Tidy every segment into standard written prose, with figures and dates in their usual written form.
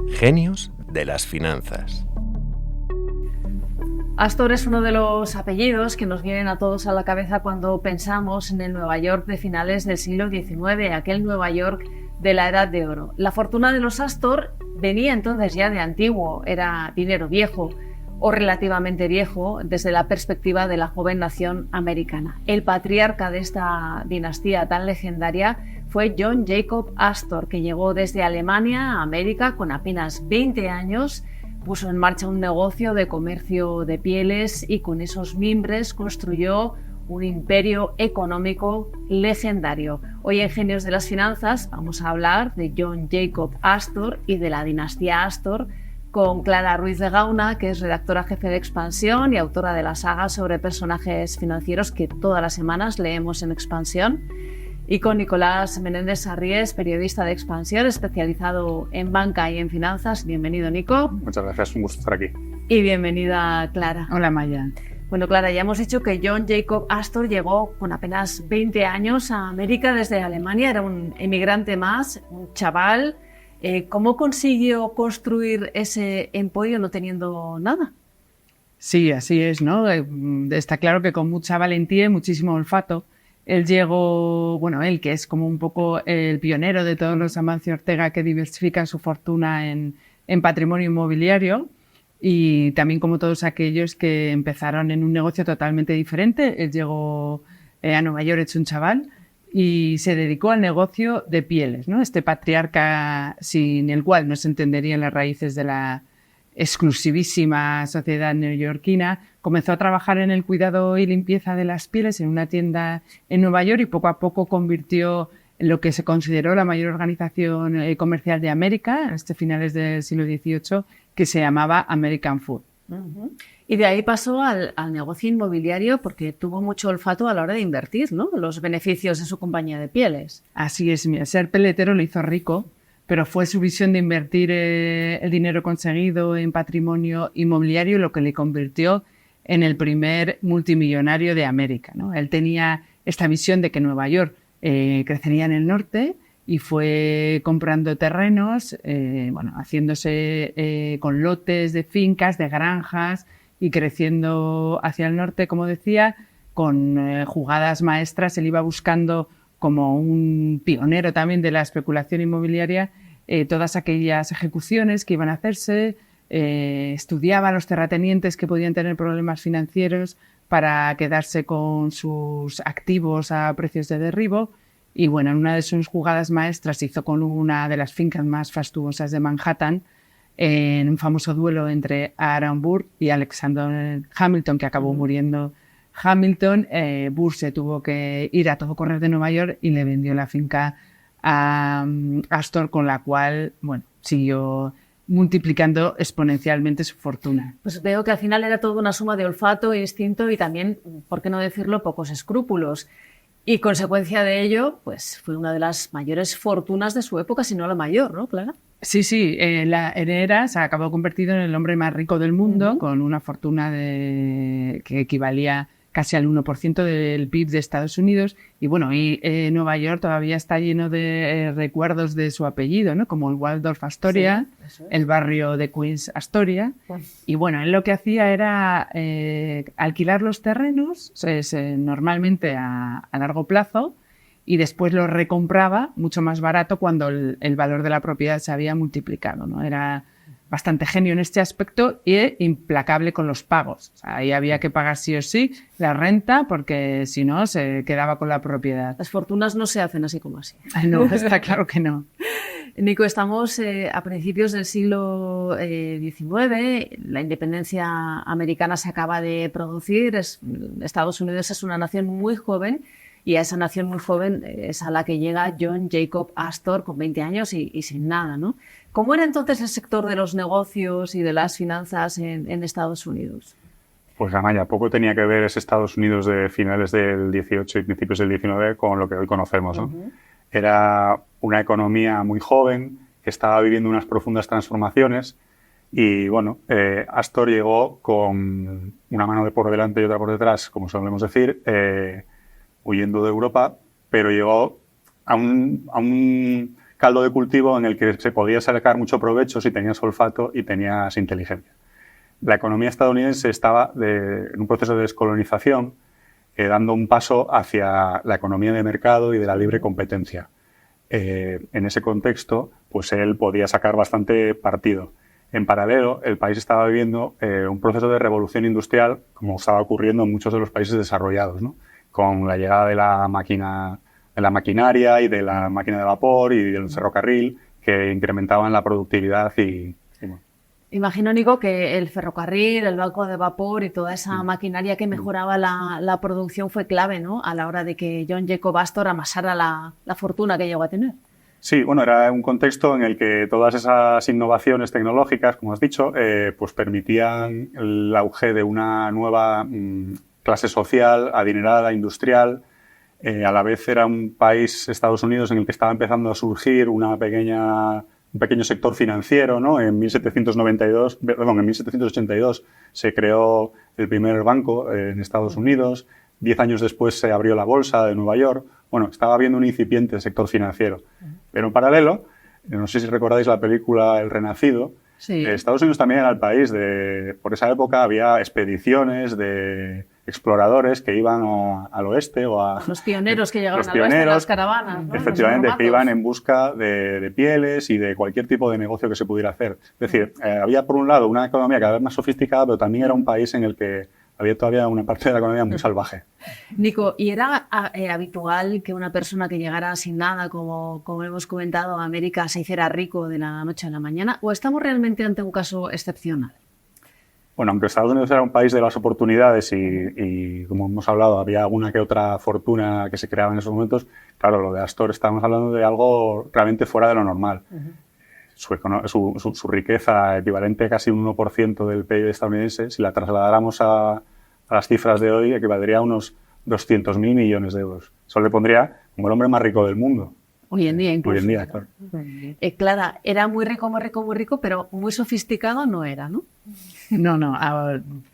Genios de las finanzas. Astor es uno de los apellidos que nos vienen a todos a la cabeza cuando pensamos en el Nueva York de finales del siglo XIX, aquel Nueva York de la Edad de Oro. La fortuna de los Astor venía entonces ya de antiguo, era dinero viejo o relativamente viejo desde la perspectiva de la joven nación americana. El patriarca de esta dinastía tan legendaria fue John Jacob Astor, que llegó desde Alemania a América con apenas 20 años, puso en marcha un negocio de comercio de pieles y con esos mimbres construyó un imperio económico legendario. Hoy en Genios de las Finanzas vamos a hablar de John Jacob Astor y de la dinastía Astor con Clara Ruiz de Gauna, que es redactora jefe de Expansión y autora de la saga sobre personajes financieros que todas las semanas leemos en Expansión, y con Nicolás Menéndez Sarries, periodista de Expansión, especializado en banca y en finanzas. Bienvenido, Nico. Muchas gracias, un gusto estar aquí. Y bienvenida, Clara. Hola, Maya. Bueno, Clara, ya hemos dicho que John Jacob Astor llegó con apenas 20 años a América desde Alemania, era un emigrante más, un chaval. ¿Cómo consiguió construir ese emporio no teniendo nada? Sí, así es, ¿no? Está claro que con mucha valentía y muchísimo olfato. Él llegó, bueno, él que es como un poco el pionero de todos los Amancio Ortega que diversifican su fortuna en patrimonio inmobiliario, y también como todos aquellos que empezaron en un negocio totalmente diferente. Él llegó a Nueva York hecho un chaval y se dedicó al negocio de pieles, ¿no? Este patriarca sin el cual no se entenderían las raíces de la exclusivísima sociedad neoyorquina, comenzó a trabajar en el cuidado y limpieza de las pieles en una tienda en Nueva York y poco a poco convirtió en lo que se consideró la mayor organización comercial de América, en finales del siglo XVIII, que se llamaba American Food. Uh-huh. Y de ahí pasó al negocio inmobiliario porque tuvo mucho olfato a la hora de invertir, ¿no? Los beneficios de su compañía de pieles. Así es, ser peletero lo hizo rico, pero fue su visión de invertir el dinero conseguido en patrimonio inmobiliario lo que le convirtió en el primer multimillonario de América, ¿no? Él tenía esta visión de que Nueva York crecería en el norte y fue comprando terrenos, haciéndose con lotes de fincas, de granjas y creciendo hacia el norte, como decía, con jugadas maestras. Él iba buscando, como un pionero también de la especulación inmobiliaria, todas aquellas ejecuciones que iban a hacerse, estudiaba a los terratenientes que podían tener problemas financieros para quedarse con sus activos a precios de derribo. Y bueno, en una de sus jugadas maestras hizo con una de las fincas más fastuosas de Manhattan, en un famoso duelo entre Aaron Burr y Alexander Hamilton, que acabó muriendo Hamilton. Burr se tuvo que ir a todo correr de Nueva York y le vendió la finca a Astor, con la cual, bueno, siguió multiplicando exponencialmente su fortuna. Pues veo que al final era toda una suma de olfato, instinto y también, por qué no decirlo, pocos escrúpulos. Y consecuencia de ello, pues fue una de las mayores fortunas de su época, si no la mayor, ¿no, Clara? Sí, en era se acabó convertido en el hombre más rico del mundo, con una fortuna que equivalía casi al 1% del PIB de Estados Unidos. Y bueno, Nueva York todavía está lleno de recuerdos de su apellido, ¿no? Como el Waldorf Astoria, sí, el barrio de Queens Astoria. Pues. Y bueno, él lo que hacía era alquilar los terrenos, normalmente a largo plazo, y después los recompraba mucho más barato cuando el valor de la propiedad se había multiplicado, ¿no? Era bastante genio en este aspecto y implacable con los pagos. O sea, ahí había que pagar sí o sí la renta, porque si no se quedaba con la propiedad. Las fortunas no se hacen así como así. No, está claro que no. Nico, estamos a principios del siglo XIX, la independencia americana se acaba de producir, Estados Unidos es una nación muy joven, y a esa nación muy joven es a la que llega John Jacob Astor con 20 años y sin nada, ¿no? ¿Cómo era entonces el sector de los negocios y de las finanzas en Estados Unidos? Pues Amaya, poco tenía que ver ese Estados Unidos de finales del 18 y principios del 19 con lo que hoy conocemos, ¿no? Uh-huh. Era una economía muy joven que estaba viviendo unas profundas transformaciones y, bueno, Astor llegó con una mano por delante y otra por detrás, como solemos decir, huyendo de Europa, pero llegó a un caldo de cultivo en el que se podía sacar mucho provecho si tenías olfato y tenías inteligencia. La economía estadounidense estaba en un proceso de descolonización, dando un paso hacia la economía de mercado y de la libre competencia. En ese contexto, pues él podía sacar bastante partido. En paralelo, el país estaba viviendo un proceso de revolución industrial, como estaba ocurriendo en muchos de los países desarrollados, ¿no? Con la llegada de la maquinaria y de la máquina de vapor y del ferrocarril, que incrementaban la productividad y bueno. Imagino, Nico, que el ferrocarril, el barco de vapor y toda esa maquinaria que mejoraba la producción fue clave, ¿no?, a la hora de que John Jacob Astor amasara la fortuna que llegó a tener. Sí, bueno, era un contexto en el que todas esas innovaciones tecnológicas, como has dicho, pues permitían el auge de una nueva clase social, adinerada, industrial. A la vez era un país, Estados Unidos, en el que estaba empezando a surgir un pequeño sector financiero, ¿no? En 1782 se creó el primer banco en Estados Unidos. 10 años después se abrió la bolsa de Nueva York. Bueno, estaba habiendo un incipiente sector financiero. Pero en paralelo, no sé si recordáis la película El Renacido, sí. Estados Unidos también era el país por esa época había expediciones de exploradores que iban al oeste o a... Los pioneros que llegaban al oeste en las caravanas, ¿no? Efectivamente, que iban en busca de pieles y de cualquier tipo de negocio que se pudiera hacer. Es decir, había por un lado una economía cada vez más sofisticada, pero también era un país en el que había todavía una parte de la economía muy salvaje. Nico, ¿y era habitual que una persona que llegara sin nada, como hemos comentado, a América se hiciera rico de la noche a la mañana? ¿O estamos realmente ante un caso excepcional? Bueno, aunque Estados Unidos era un país de las oportunidades y como hemos hablado, había alguna que otra fortuna que se creaba en esos momentos, claro, lo de Astor estamos hablando de algo realmente fuera de lo normal. Su riqueza, equivalente a casi un 1% del PIB estadounidense, si la trasladáramos a las cifras de hoy, equivaldría a unos 200.000 millones de euros. Eso le pondría como el hombre más rico del mundo. Hoy en día, incluso. Hoy en día, claro. Clara, era muy rico, pero muy sofisticado no era, ¿no? No.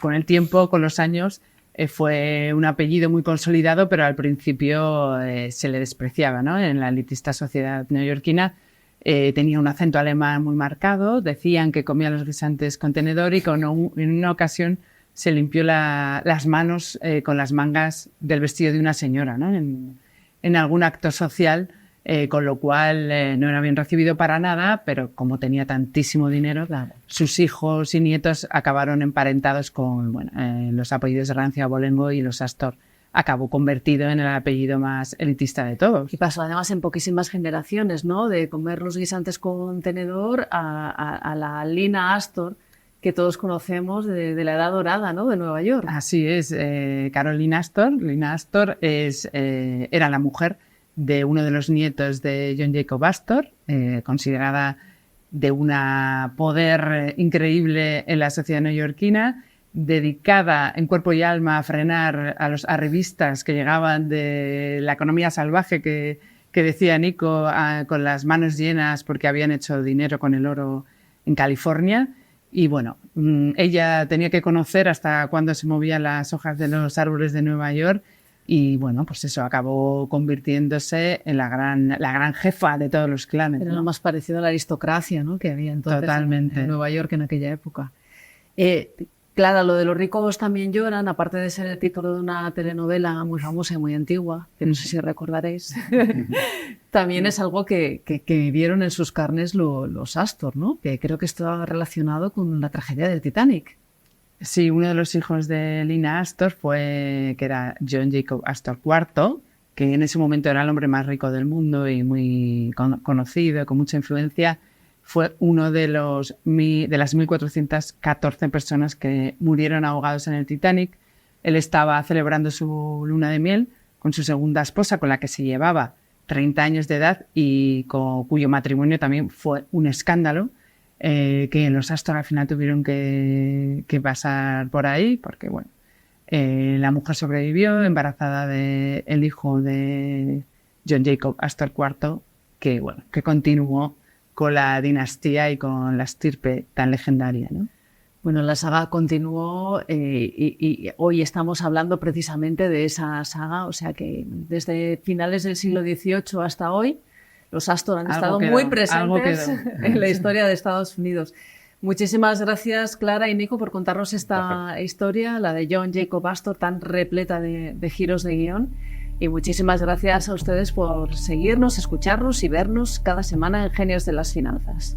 Con el tiempo, con los años, fue un apellido muy consolidado, pero al principio se le despreciaba, ¿no? En la elitista sociedad neoyorquina tenía un acento alemán muy marcado, decían que comía los guisantes con tenedor y en una ocasión se limpió las manos con las mangas del vestido de una señora, ¿no? En algún acto social. Con lo cual no era bien recibido para nada, pero como tenía tantísimo dinero, sus hijos y nietos acabaron emparentados con los apellidos de Rancia, Abolengo y los Astor. Acabó convertido en el apellido más elitista de todos. Y pasó además en poquísimas generaciones, ¿no? De comer los guisantes con tenedor a la Lina Astor, que todos conocemos de la Edad Dorada, ¿no?, de Nueva York. Así es, Caroline Astor. Lina Astor era la mujer de uno de los nietos de John Jacob Astor, considerada de un poder increíble en la sociedad neoyorquina, dedicada en cuerpo y alma a frenar a los arribistas que llegaban de la economía salvaje que decía Nico, con las manos llenas porque habían hecho dinero con el oro en California. Y bueno, ella tenía que conocer hasta cuándo se movían las hojas de los árboles de Nueva York. Y bueno, pues eso acabó convirtiéndose en la gran jefa de todos los clanes. Era lo más parecido a la aristocracia, ¿no?, que había entonces. Totalmente. En Nueva York en aquella época. Claro, lo de los ricos también lloran, aparte de ser el título de una telenovela muy famosa y muy antigua, que no sé si recordaréis, también es algo que vivieron en sus carnes los Astor, ¿no?, que creo que está relacionado con la tragedia del Titanic. Sí, uno de los hijos de Lina Astor que era John Jacob Astor IV, que en ese momento era el hombre más rico del mundo y muy conocido, con mucha influencia. Fue uno de las 1.414 personas que murieron ahogados en el Titanic. Él estaba celebrando su luna de miel con su segunda esposa, con la que se llevaba 30 años de edad y cuyo matrimonio también fue un escándalo. Que los Astor al final tuvieron que pasar por ahí, porque bueno, la mujer sobrevivió, embarazada del hijo de John Jacob Astor IV, que continuó con la dinastía y con la estirpe tan legendaria, ¿no? Bueno, la saga continuó y hoy estamos hablando precisamente de esa saga, o sea que desde finales del siglo XVIII hasta hoy, Los Astor han Algo estado quedó, muy algo presentes quedó. en la historia de Estados Unidos. Muchísimas gracias, Clara y Nico, por contarnos esta historia, la de John Jacob Astor, tan repleta de giros de guión. Y muchísimas gracias a ustedes por seguirnos, escucharnos y vernos cada semana en Genios de las Finanzas.